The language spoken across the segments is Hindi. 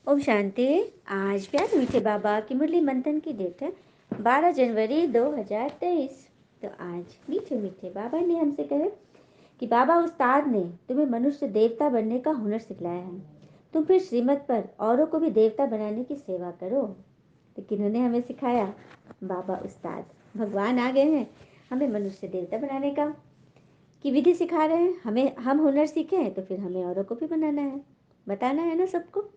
ओम शांति। आज प्यार मीठे बाबा की मुरली मंथन की डेट है 12 जनवरी 2023। तो आज मीठे मीठे बाबा ने हमसे कहे कि बाबा उस्ताद ने तुम्हें मनुष्य देवता बनने का हुनर सिखलाया है, तुम फिर श्रीमत पर औरों को भी देवता बनाने की सेवा करो। तो किन्होंने हमें सिखाया? बाबा उस्ताद भगवान आ गए हैं, हमें मनुष्य देवता बनाने का की विधि सिखा रहे हैं। हम हुनर सीखे हैं तो फिर हमें औरों को भी बनाना है, बताना है ना सबको।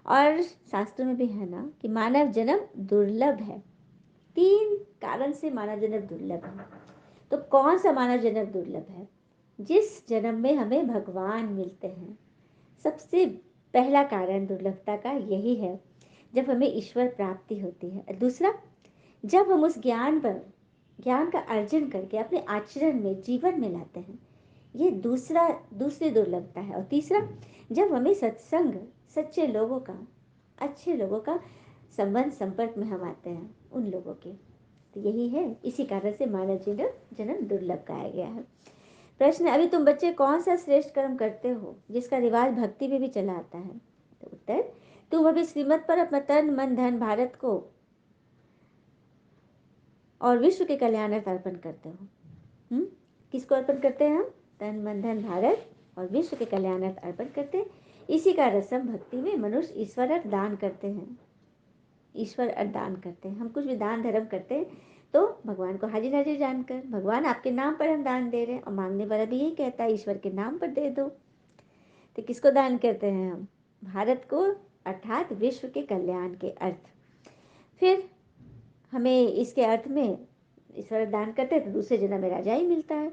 और शास्त्र में भी है ना कि मानव जन्म दुर्लभ है। 3 कारण से मानव जन्म दुर्लभ है। तो कौन सा मानव जन्म दुर्लभ है? जिस जन्म में हमें भगवान मिलते हैं। सबसे पहला कारण दुर्लभता का यही है, जब हमें ईश्वर प्राप्ति होती है। दूसरा, जब हम उस ज्ञान का अर्जन करके अपने आचरण में, जीवन में लाते हैं, ये दूसरी दुर्लभता है। और तीसरा, जब हमें सत्संग, सच्चे लोगों का, अच्छे लोगों का संपर्क में हम आते हैं, उन लोगों के। तो यही है, इसी कारण से मानव जन्म दुर्लभ कहा गया है। प्रश्न, अभी तुम बच्चे कौन सा श्रेष्ठ कर्म करते हो जिसका रिवाज भक्ति में भी चला आता है? तो उत्तर, तुम अभी श्रीमत पर अपना तन मन धन भारत को और विश्व के कल्याणार्थ अर्पण करते हो। किसको अर्पण करते हैं हम? तन मन धन भारत और विश्व के कल्याणार्थ अर्पण करते हैं। इसी का रसम भक्ति में मनुष्य ईश्वर अर्थ दान करते हैं। ईश्वर अर्थ दान करते हैं। हम कुछ भी दान धर्म करते हैं तो भगवान को हाजिर नाजिर जानकर, भगवान आपके नाम पर हम दान दे रहे हैं, और मांगने वाला भी यही कहता है ईश्वर के नाम पर दे दो। तो किसको दान करते हैं हम? भारत को, अर्थात विश्व के कल्याण के अर्थ। फिर हमें इसके अर्थ में ईश्वर दान करते हैं तो दूसरे जन्म में राजा ही मिलता है।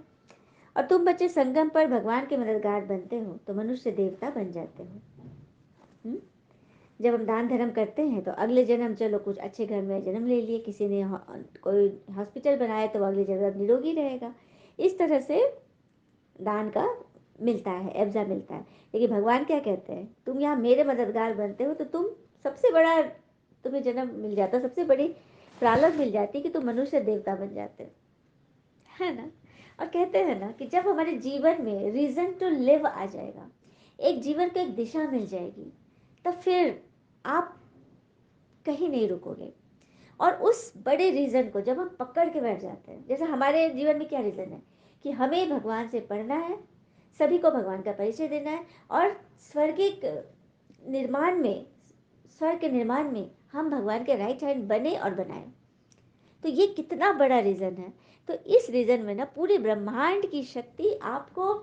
और तुम बच्चे संगम पर भगवान के मददगार बनते हो तो मनुष्य देवता बन जाते हो। जब हम दान धर्म करते हैं तो अगले जन्म, चलो कुछ अच्छे घर में जन्म ले लिए, किसी ने कोई हॉस्पिटल बनाया तो अगले जन्म निरोगी रहेगा। इस तरह से दान का मिलता है, एब्जा मिलता है। लेकिन भगवान क्या कहते हैं? तुम यहाँ मेरे मददगार बनते हो तो तुम सबसे बड़ा, तुम्हें जन्म मिल जाता, सबसे बड़ी प्रालब्ध मिल जाती कि तुम मनुष्य देवता बन जाते, है ना। और कहते हैं ना कि जब हमारे जीवन में रीजन टू लिव आ जाएगा, एक जीवन को एक दिशा मिल जाएगी, तब फिर आप कहीं नहीं रुकोगे। और उस बड़े रीजन को जब हम पकड़ के बैठ जाते हैं, जैसे हमारे जीवन में क्या रीजन है कि हमें भगवान से पढ़ना है, सभी को भगवान का परिचय देना है, और स्वर्गिक निर्माण में, स्वर्ग के निर्माण में हम भगवान के राइट हैंड बने और बनाए। तो ये कितना बड़ा रीजन है। तो इस रीजन में ना पूरे ब्रह्मांड की शक्ति आपको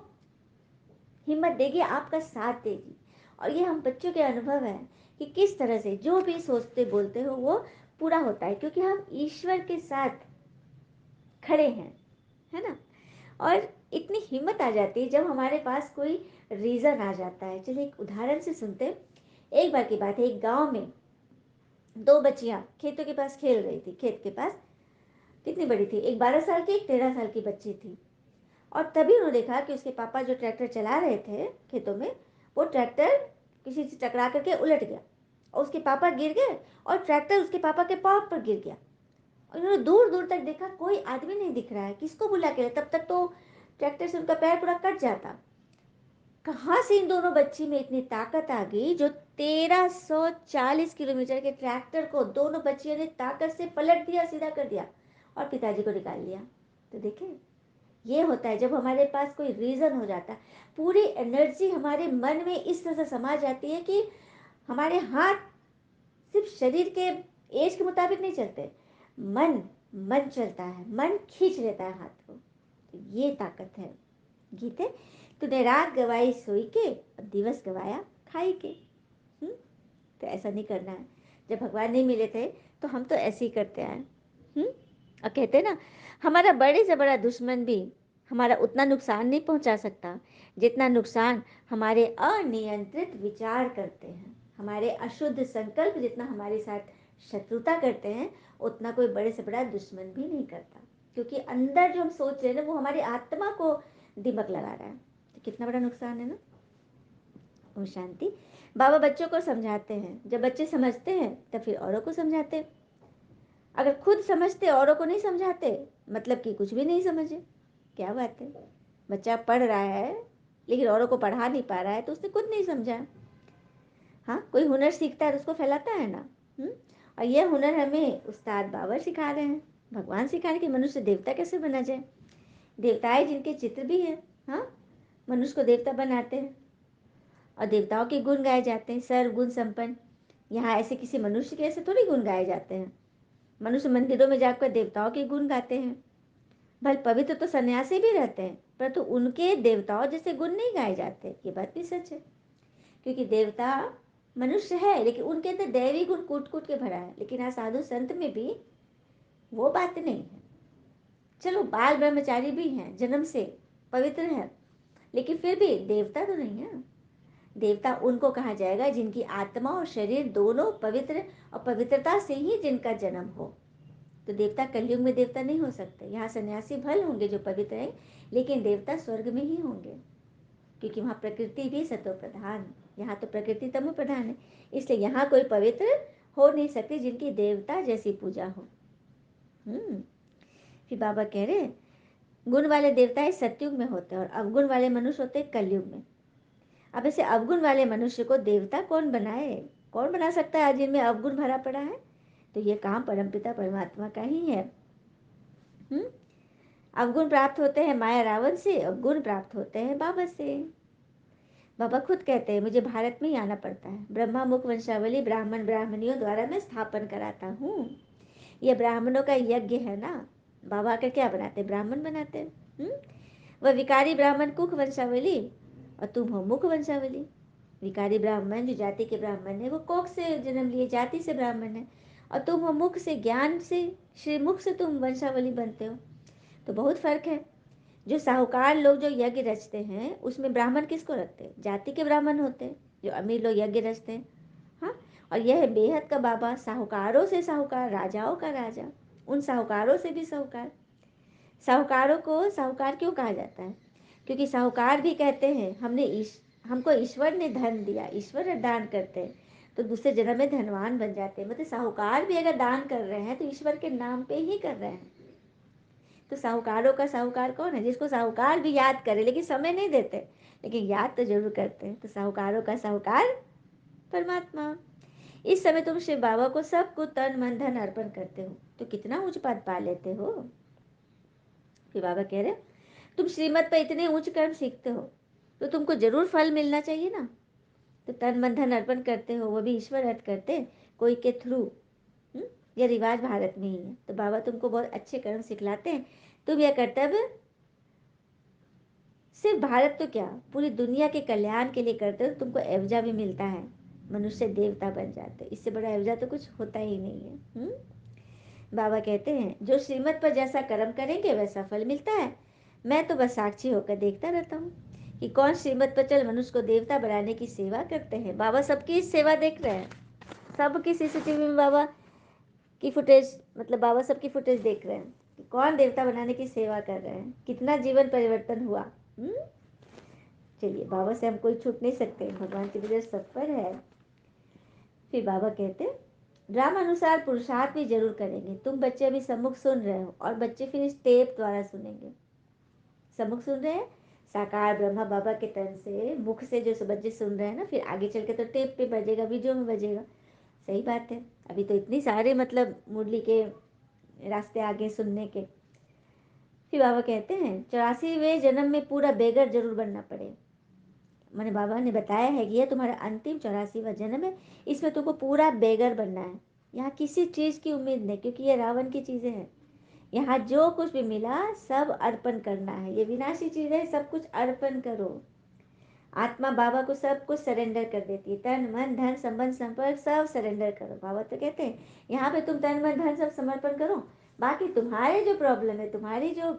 हिम्मत देगी, आपका साथ देगी। और ये हम बच्चों के अनुभव है कि किस तरह से जो भी सोचते बोलते हो वो पूरा होता है, क्योंकि हम ईश्वर के साथ खड़े हैं, है ना। और इतनी हिम्मत आ जाती है जब हमारे पास कोई रीजन आ जाता है। चलिए एक उदाहरण से सुनते हैं। एक बार की बात है, एक गांव में 2 बच्चियां खेतों के पास खेल रही थी। खेत के पास कितनी बड़ी थी, एक 12 साल की, एक 13 साल की बच्ची थी। और तभी उन्होंने देखा कि उसके पापा जो ट्रैक्टर चला रहे थे खेतों में, वो ट्रैक्टर किसी से टकरा करके उलट गया, और उसके पापा गिर गए, और ट्रैक्टर उसके पापा के पाँव पर गिर गया। और उन्होंने दूर दूर तक देखा, कोई आदमी नहीं दिख रहा है, किसको बुला के? तब तक तो ट्रैक्टर से उनका पैर पूरा कट जाता। कहाँ से इन दोनों बच्ची में इतनी ताकत आ गई जो 1340 किलोमीटर के ट्रैक्टर को दोनों बच्चियों ने ताकत से पलट दिया, सीधा कर दिया, और पिताजी को निकाल लिया। तो देखें, ये होता है जब हमारे पास कोई रीजन हो जाता है। पूरी एनर्जी हमारे मन में इस तरह से समा जाती है कि हमारे हाथ सिर्फ शरीर के एज के मुताबिक नहीं चलते, मन मन चलता है, मन खींच लेता है हाथ को। तो ये ताकत है। गीते, तूने रात गवाई सोई के, अब दिवस गवाया खाई के। तो ऐसा नहीं करना है। जब भगवान नहीं मिले थे तो हम तो ऐसे ही करते आए। और कहते हैं ना, हमारा बड़े से बड़ा दुश्मन भी हमारा उतना नुकसान नहीं पहुंचा सकता जितना नुकसान हमारे अनियंत्रित विचार करते हैं। हमारे अशुद्ध संकल्प जितना हमारे साथ शत्रुता करते हैं, उतना कोई बड़े से बड़ा दुश्मन भी नहीं करता। क्योंकि अंदर जो हम सोच रहे हैं ना, वो हमारी आत्मा को दिमक लगा रहा है। तो कितना बड़ा नुकसान है ना। ओम शांति। बाबा बच्चों को समझाते हैं, जब बच्चे समझते हैं तब फिर औरों को समझाते हैं। अगर खुद समझते औरों को नहीं समझाते, मतलब कि कुछ भी नहीं समझे। क्या बात है, बच्चा पढ़ रहा है लेकिन औरों को पढ़ा नहीं पा रहा है तो उसने खुद नहीं समझा। हाँ, कोई हुनर सीखता है तो उसको फैलाता है ना। और यह हुनर हमें उस्ताद बाबर सिखा रहे हैं, भगवान सिखा रहे हैं कि मनुष्य देवता कैसे बना जाए। देवताएं जिनके चित्र भी हैं, हाँ, मनुष्य को देवता बनाते हैं और देवताओं के गुण गाए जाते हैं, सर्व गुण संपन्न। यहाँ ऐसे किसी मनुष्य के ऐसे थोड़ी गुण गाए जाते हैं। मनुष्य मंदिरों में जाकर देवताओं के गुण गाते हैं। भले पवित्र तो सन्यासी भी रहते हैं, परंतु उनके देवताओं जैसे गुण नहीं गाए जाते। ये बात भी सच है, क्योंकि देवता मनुष्य है लेकिन उनके अंदर दैवी गुण कूट कूट के भरा है। लेकिन आज साधु संत में भी वो बात नहीं है। चलो बाल ब्रह्मचारी भी हैं, जन्म से पवित्र है, लेकिन फिर भी देवता तो नहीं है। देवता उनको कहा जाएगा जिनकी आत्मा और शरीर दोनों पवित्र, और पवित्रता से ही जिनका जन्म हो। तो देवता कलयुग में देवता नहीं हो सकते। यहाँ सन्यासी भल होंगे जो पवित्र हैं, लेकिन देवता स्वर्ग में ही होंगे, क्योंकि वहाँ प्रकृति भी सतो प्रधान, यहाँ तो प्रकृति तमो प्रधान है। इसलिए यहाँ कोई पवित्र हो नहीं सकती जिनकी देवता जैसी पूजा हो। फिर बाबा कह रहे गुण वाले देवताएं सतयुग में होते हैं और अवगुण वाले मनुष्य होते हैं कलयुग में। अब ऐसे अवगुण वाले मनुष्य को देवता कौन बनाए? कौन बना सकता है जिनमें अवगुण भरा पड़ा है? तो ये काम परमपिता परमात्मा का ही है। अवगुण प्राप्त होते हैं माया रावण से और गुण प्राप्त होते हैं बाबा से। बाबा खुद कहते हैं मुझे भारत में ही आना पड़ता है। ब्रह्मा मुख वंशावली ब्राह्मण ब्राह्मणियों द्वारा मैं स्थापन कराता हूँ। यह ब्राह्मणों का यज्ञ है ना। बाबा आकर क्या बनाते? ब्राह्मण बनाते हैं। वह विकारी ब्राह्मण कुख वंशावली और तुम हो मुख वंशावली। विकारी ब्राह्मण जो जाति के ब्राह्मण है वो कोख से जन्म लिए, जाति से ब्राह्मण है, और तुम हो मुख से, ज्ञान से, श्रीमुख से तुम वंशावली बनते हो। तो बहुत फर्क है। जो साहूकार लोग जो यज्ञ रचते हैं उसमें ब्राह्मण किसको रखते हैं? जाति के ब्राह्मण होते हैं। जो अमीर लोग यज्ञ रचते हैं, हाँ, और यह है बेहद का बाबा, साहूकारों से साहूकार, राजाओं का राजा, उन साहूकारों से भी साहूकार। साहूकारों को साहूकार क्यों कहा जाता है? क्योंकि साहूकार भी कहते हैं हमको ईश्वर ने धन दिया, ईश्वर दान करते हैं तो दूसरे जन्म में धनवान बन जाते हैं। मतलब साहूकार भी अगर दान कर रहे हैं तो ईश्वर के नाम पे ही कर रहे हैं। तो साहूकारों का साहूकार कौन है? जिसको साहूकार भी याद करे, लेकिन समय नहीं देते, लेकिन याद तो जरूर करते हैं। तो साहूकारों का साहूकार परमात्मा। इस समय तुम शिव बाबा को सब कुछ तन मन धन अर्पण करते हो तो कितना उच्च पद पा लेते हो। फिर बाबा कह रहे तुम श्रीमत पर इतने उच्च कर्म सीखते हो तो तुमको जरूर फल मिलना चाहिए ना। तो तन मन धन अर्पण करते हो, वो भी ईश्वर अर्थ करते कोई के थ्रू। यह रिवाज भारत में ही है। तो बाबा तुमको बहुत अच्छे कर्म सिखलाते हैं। तुम यह कर्तव्य सिर्फ भारत तो क्या पूरी दुनिया के कल्याण के लिए करते हो। तुमको एवजा भी मिलता है, मनुष्य देवता बन जाते। इससे बड़ा एवजा तो कुछ होता ही नहीं है। बाबा कहते हैं जो श्रीमत पर जैसा कर्म करेंगे वैसा फल मिलता है। मैं तो बस साक्षी होकर देखता रहता हूँ कि कौन श्रीमत पर चल मनुष्य को देवता बनाने की सेवा करते हैं। बाबा सबकी सेवा देख रहे हैं, सबकी सीसीटीवी में बाबा की फुटेज, मतलब बाबा सबकी फुटेज देख रहे हैं कि कौन देवता बनाने की सेवा कर रहे हैं, कितना जीवन परिवर्तन हुआ। चलिए, बाबा से हम कोई छूट नहीं सकते, भगवान की नजर सब पर है। फिर बाबा कहते ड्रामा अनुसार पुरुषार्थ भी जरूर करेंगे। तुम बच्चे अभी सम्मुख सुन रहे हो और बच्चे फिर इस टेप द्वारा सुनेंगे। सम्मुख सुन रहे हैं साकार ब्रह्मा बाबा के तन से, मुख से जो बच्चे सुन रहे हैं ना, फिर आगे चल के तो टेप पे बजेगा, वीडियो में बजेगा। सही बात है, अभी तो इतनी सारे मतलब मुरली के रास्ते आगे सुनने के। फिर बाबा कहते हैं 84वें जन्म में पूरा बेगर जरूर बनना पड़े। मैंने बाबा ने बताया है कि यह तुम्हारा अंतिम 84वां जन्म है, इसमें तुमको पूरा बेगर बनना है। यहाँ किसी चीज़ की उम्मीद नहीं, क्योंकि ये रावण की चीज़ें हैं। यहाँ जो कुछ भी मिला सब अर्पण करना है। ये विनाशी चीज़ है, सब कुछ अर्पण करो। आत्मा बाबा को सब कुछ सरेंडर कर देती है, तन मन धन संबंध संपर्क सब सरेंडर करो। बाबा तो कहते हैं यहाँ पे तुम तन मन धन सब समर्पण करो, बाकी तुम्हारे जो प्रॉब्लम है, तुम्हारी जो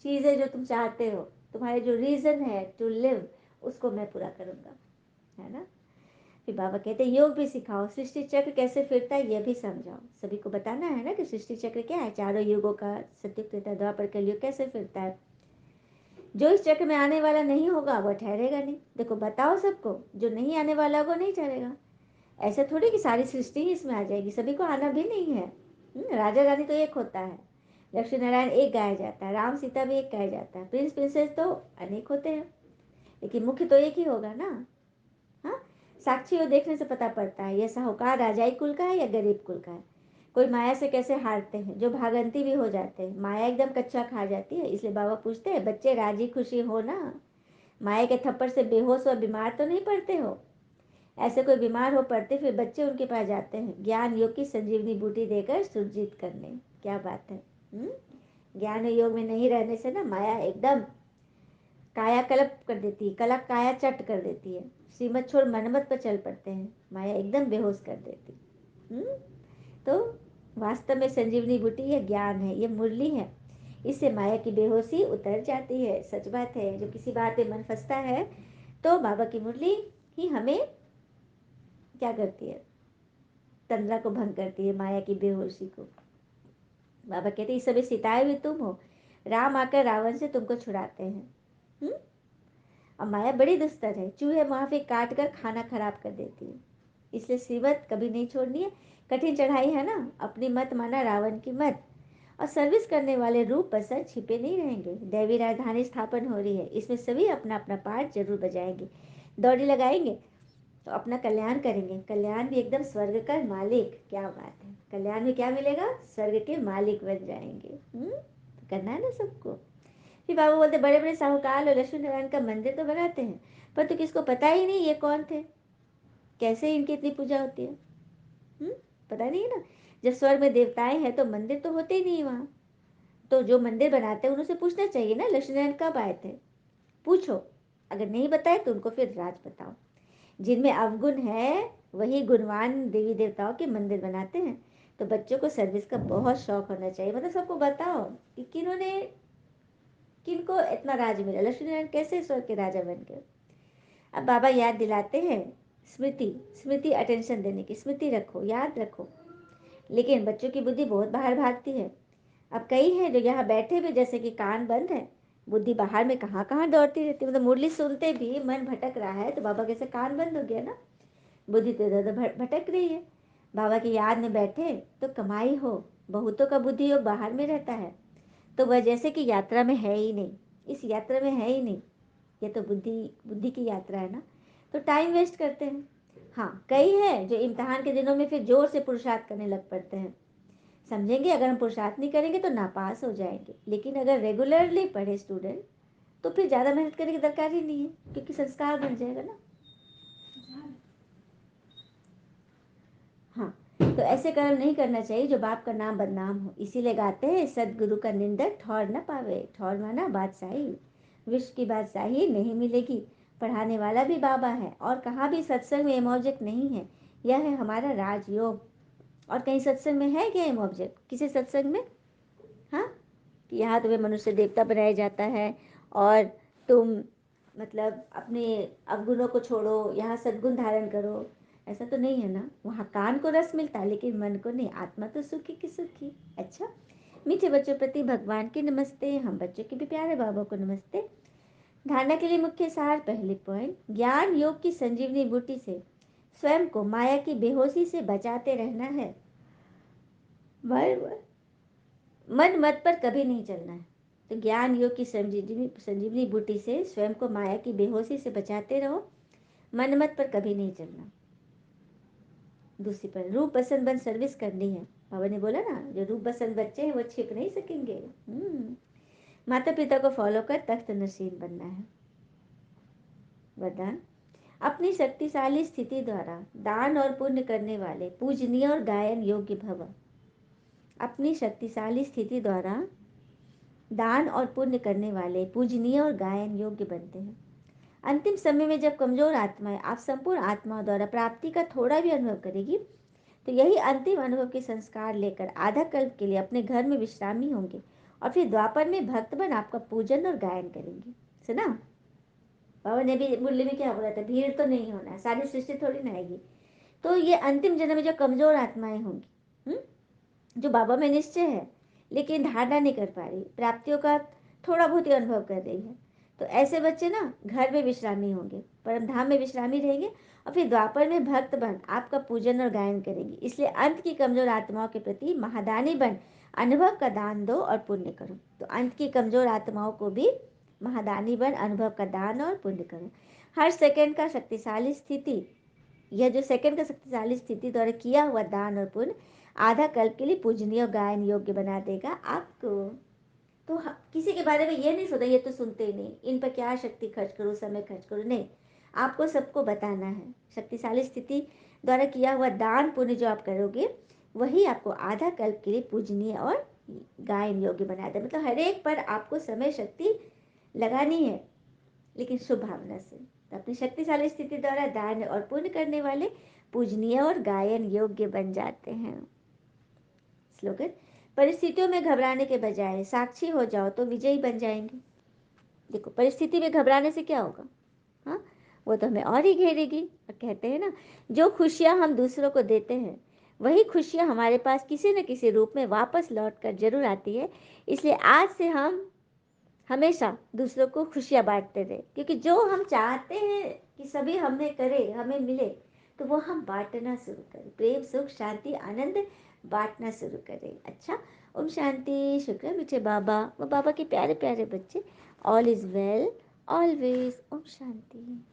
चीज़ें जो तुम चाहते हो, तुम्हारे जो रीज़न है टू लिव, उसको मैं पूरा करूँगा, है ना। फिर बाबा कहते हैं योग भी सिखाओ, सृष्टि चक्र कैसे फिरता है यह भी समझाओ। सभी को बताना है ना कि सृष्टि चक्र क्या है, चारों युगों का, सत्युग त्रेता द्वापर कलयुग कैसे फिरता है। जो इस चक्र में आने वाला नहीं होगा वह ठहरेगा नहीं। देखो बताओ सबको, जो नहीं आने वाला वो नहीं ठहरेगा। ऐसा थोड़ी कि सारी सृष्टि ही इसमें आ जाएगी, सभी को आना भी नहीं है। राजा रानी तो एक होता है, लक्ष्मी नारायण एक गाया जाता है, राम सीता भी एक गाया जाता है, प्रिंस प्रिंसेस तो अनेक होते हैं, लेकिन मुख्य तो एक ही होगा ना। हाँ, साक्षी योग देखने से पता पड़ता है यह साहूकार राजाई कुल का है या गरीब कुल का है। कोई माया से कैसे हारते हैं, जो भागंती भी हो जाते हैं। माया एकदम कच्चा खा जाती है, इसलिए बाबा पूछते हैं बच्चे राजी खुशी हो ना, माया के थप्पड़ से बेहोश और बीमार तो नहीं पड़ते हो। ऐसे कोई बीमार हो पड़ते फिर बच्चे उनके पास जाते हैं ज्ञान योग की संजीवनी बूटी देकर सुरजीत करने। क्या बात है। ज्ञान योग में नहीं रहने से ना माया एकदम कायाकल्प कर देती है, कला काया चट कर देती है। श्रीमत छोड़ मनमत पर चल पड़ते हैं, माया एकदम बेहोश कर देती। तो वास्तव में संजीवनी बूटी ये ज्ञान है, ये मुरली है। इससे माया की बेहोशी उतर जाती है। सच बात है, जो किसी बात में मन फंसता है तो बाबा की मुरली ही हमें क्या करती है, तंद्रा को भंग करती है, माया की बेहोशी को। बाबा कहते हैं इस समय सिताए हुए तुम हो, राम आकर रावण से तुमको छुड़ाते हैं। और माया बड़ी दुस्तर है, चूहे मुआफे काट कर खाना खराब कर देती है। इसलिए श्रीमत कभी नहीं छोड़नी है। कठिन चढ़ाई है ना, अपनी मत माना रावण की मत। और सर्विस करने वाले रूप बसर छिपे नहीं रहेंगे। दैवी राजधानी स्थापन हो रही है, इसमें सभी अपना अपना पार्ट जरूर बजाएंगे, दौड़ी लगाएंगे तो अपना कल्याण करेंगे। कल्याण भी एकदम स्वर्ग का मालिक। क्या बात है, कल्याण में क्या मिलेगा, स्वर्ग के मालिक बन जाएंगे। तो करना है ना सबको। फिर बाबू बोलते बड़े बड़े साहूकार और लक्ष्मी नारायण का मंदिर तो बनाते हैं, पर तो किसको पता ही नहीं ये कौन थे, कैसे इनकी इतनी पूजा होती है। पता नहीं है ना। जब स्वर्ग में देवताएं हैं तो मंदिर तो होते ही नहीं वहाँ। तो जो मंदिर बनाते हैं उनसे पूछना चाहिए ना लक्ष्मी नारायण कब आए थे, पूछो। अगर नहीं बताए तो उनको फिर राज बताओ। जिनमें अवगुण है वही गुणवान देवी देवताओं के मंदिर बनाते हैं। तो बच्चों को सर्विस का बहुत शौक होना चाहिए, मतलब सबको बताओ कि किन्होंने किनको इतना राज मिला, लक्ष्मी नारायण कैसे स्वर्ग के राजा बन गए। अब बाबा याद दिलाते हैं, स्मृति स्मृति अटेंशन देने की, स्मृति रखो, याद रखो। लेकिन बच्चों की बुद्धि बहुत बाहर भागती है। अब कई हैं जो यहाँ बैठे भी जैसे कि कान बंद है, बुद्धि बाहर में कहाँ कहाँ दौड़ती रहती है। मतलब मुरली सुनते भी मन भटक रहा है तो बाबा कैसे कान बंद हो गया ना, बुद्धि तो इधर उधर भटक रही है। बाबा की याद में बैठे तो कमाई हो। बहुतों का बुद्धि योग बाहर में रहता है, तो वह जैसे कि यात्रा में है ही नहीं, इस यात्रा में है ही नहीं। ये तो बुद्धि बुद्धि की यात्रा है ना, तो टाइम वेस्ट करते हैं। हाँ, कई हैं जो इम्तिहान के दिनों में फिर जोर से पुरुषार्थ करने लग पड़ते हैं। समझेंगे अगर हम पुरुषार्थ नहीं करेंगे तो नापास हो जाएंगे, लेकिन अगर रेगुलरली पढ़े स्टूडेंट तो फिर ज़्यादा मेहनत करने की दरकार ही नहीं है, क्योंकि संस्कार बन जाएगा ना। हाँ, तो ऐसे कर्म नहीं करना चाहिए जो बाप का नाम बदनाम हो। इसीलिए गाते हैं सदगुरु का निंदक ठौर न पावे। ठौर माना बादशाही, विश्व की बादशाही नहीं मिलेगी। पढ़ाने वाला भी बाबा है, और कहाँ भी सत्संग में एम ऑब्जेक्ट नहीं है। यह है हमारा राजयोग। और कहीं सत्संग में है क्या एम ऑब्जेक्ट किसी सत्संग में? हाँ, कि यहाँ तुम्हें मनुष्य देवता बनाया जाता है और तुम मतलब अपने अवगुणों को छोड़ो, यहाँ सद्गुण धारण करो, ऐसा तो नहीं है ना। वहाँ कान को रस मिलता है लेकिन मन को नहीं। आत्मा तो सुखी की सुखी। अच्छा, मीठे बच्चों प्रति भगवान की नमस्ते। हम बच्चों के भी प्यारे बाबा को नमस्ते। धारणा के लिए मुख्य सार, पहले पॉइंट, ज्ञान योग की संजीवनी बूटी से स्वयं को माया की बेहोशी से बचाते रहना है। मन मत पर कभी नहीं चलना है। तो ज्ञान योग की संजीवनी संजीवनी बूटी से स्वयं को माया की बेहोशी से बचाते रहो, मन मत पर कभी नहीं चलना। दूसरी पर रूप बसंत बन सर्विस करनी है। बाबा ने बोला ना, जो रूप बसंत बच्चे हैं वो छिप नहीं सकेंगे। माता पिता को फॉलो कर तख्त नशीन बनना है। वरदान, अपनी शक्तिशाली स्थिति द्वारा दान और पुण्य करने वाले पूजनीय और गायन योग्य भव। अपनी शक्तिशाली स्थिति द्वारा दान और पुण्य करने वाले पूजनीय और गायन योग्य बनते हैं। अंतिम समय में जब कमजोर आत्माएं आप संपूर्ण आत्माओं द्वारा प्राप्ति का थोड़ा भी अनुभव करेगी, तो यही अंतिम अनुभव के संस्कार लेकर आधा कल्प के लिए अपने घर में विश्रामी होंगे, और फिर द्वापर में भक्तबन आपका पूजन और गायन करेंगे। सुना, बाबा ने भी मुरली में क्या बोला था, भीड़ तो नहीं होना, सारी सृष्टि थोड़ी ना आएगी। तो ये अंतिम जन्म में जो कमजोर आत्माएं होंगी, जो बाबा में निश्चय है लेकिन धारणा नहीं कर पा रही, प्राप्तियों का थोड़ा बहुत ही अनुभव कर रही है, तो ऐसे बच्चे ना घर में विश्रामी होंगे, परम धाम में विश्रामी रहेंगे, और फिर द्वापर में भक्त बन आपका पूजन और गायन करेंगे। इसलिए अंत की कमजोर आत्माओं के प्रति महादानी बन अनुभव का दान दो और पुण्य करो। तो अंत की कमजोर आत्माओं को भी महादानी बन अनुभव का दान और पुण्य करो। हर सेकंड का शक्तिशाली स्थिति यह जो सेकंड का शक्तिशाली स्थिति द्वारा किया हुआ दान और पुण्य आधा कल्प के लिए पूजनीय और गायन योग्य बना देगा आपको। तो किसी के बारे में ये नहीं सोचा, ये तो सुनते ही नहीं, इन पर क्या शक्ति खर्च करूँ, समय खर्च करूँ, नहीं, आपको सबको बताना है। शक्तिशाली स्थिति द्वारा किया हुआ दान पुण्य जो आप करोगे वही आपको आधा कल्प के लिए पूजनीय और गायन योग्य बना दे। मतलब हर एक पर आपको समय शक्ति लगानी है, लेकिन शुभ भावना से। तो अपनी शक्तिशाली स्थिति द्वारा दान और पुण्य करने वाले पूजनीय और गायन योग्य बन जाते हैं। स्लोगन, परिस्थितियों में घबराने के बजाय साक्षी हो जाओ तो विजयी बन जाएंगे। देखो, परिस्थिति में घबराने से क्या होगा, हाँ, वो तो हमें और ही घेरेगी। और कहते हैं ना, जो खुशियां हम दूसरों को देते हैं वही खुशियां हमारे पास किसी न किसी रूप में वापस लौट कर जरूर आती है। इसलिए आज से हम हमेशा दूसरों को खुशियां बांटते रहे, क्योंकि जो हम चाहते हैं कि सभी हमें करे, हमें मिले, तो वो हम बांटना शुरू करें। प्रेम, सुख, शांति, आनंद बांटना शुरू करें। अच्छा, ओम शांति। शुक्र मीठे बाबा व बाबा के प्यारे प्यारे बच्चे, ऑल इज वेल ऑलवेज। ओम शांति।